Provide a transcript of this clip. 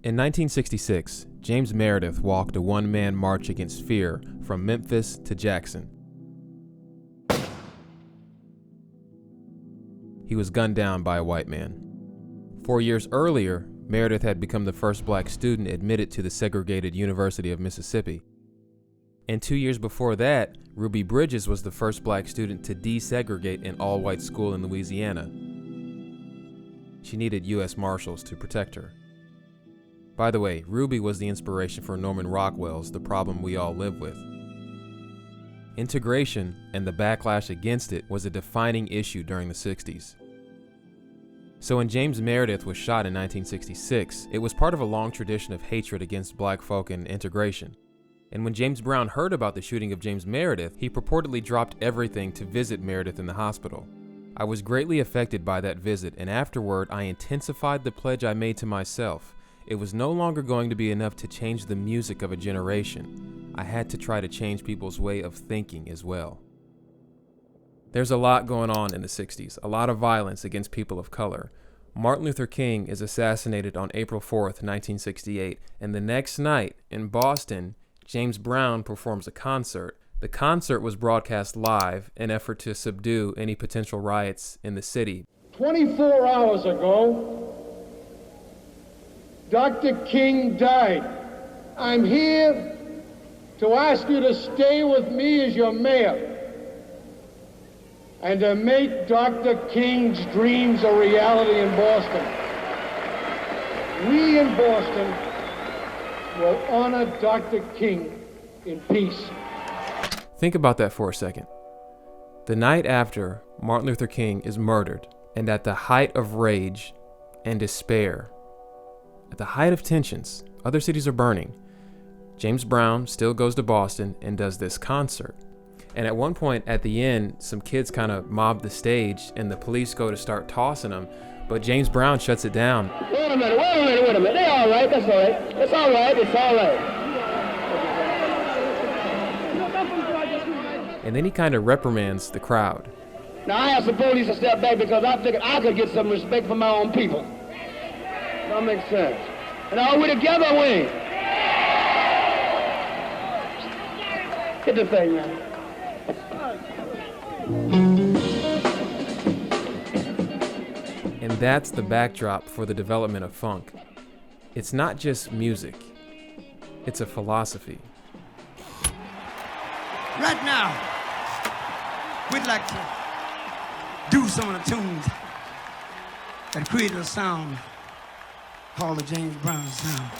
In 1966, James Meredith walked a one-man march against fear from Memphis to Jackson. He was gunned down by a white man. 4 years earlier, Meredith had become the first black student admitted to the segregated University of Mississippi. And 2 years before that, Ruby Bridges was the first black student to desegregate an all-white school in Louisiana. She needed U.S. Marshals to protect her. By the way, Ruby was the inspiration for Norman Rockwell's The Problem We All Live With. Integration and the backlash against it was a defining issue during the 60s. So when James Meredith was shot in 1966, it was part of a long tradition of hatred against black folk and integration. And when James Brown heard about the shooting of James Meredith, he purportedly dropped everything to visit Meredith in the hospital. I was greatly affected by that visit, and afterward I intensified the pledge I made to myself. It was no longer going to be enough to change the music of a generation. I had to try to change people's way of thinking as well. There's a lot going on in the 60s, a lot of violence against people of color. Martin Luther King is assassinated on April 4th, 1968, and the next night in Boston, James Brown performs a concert. The concert was broadcast live in an effort to subdue any potential riots in the city. 24 hours ago, Dr. King died. I'm here to ask you to stay with me as your mayor and to make Dr. King's dreams a reality in Boston. We in Boston will honor Dr. King in peace. Think about that for a second. The night after Martin Luther King is murdered, and at the height of rage and despair, at the height of tensions, other cities are burning, James Brown still goes to Boston and does this concert. And at one point at the end, some kids kind of mob the stage and the police go to start tossing them, but James Brown shuts it down. Wait a minute. They're all right, that's all right. It's all right. And then he kind of reprimands the crowd. Now I asked the police to step back because I figured I could get some respect from my own people. That makes sense. And all we together win. Hit the thing, man. And that's the backdrop for the development of funk. It's not just music, it's a philosophy. Right now, we'd like to do some of the tunes that created a sound called the James Brown sound.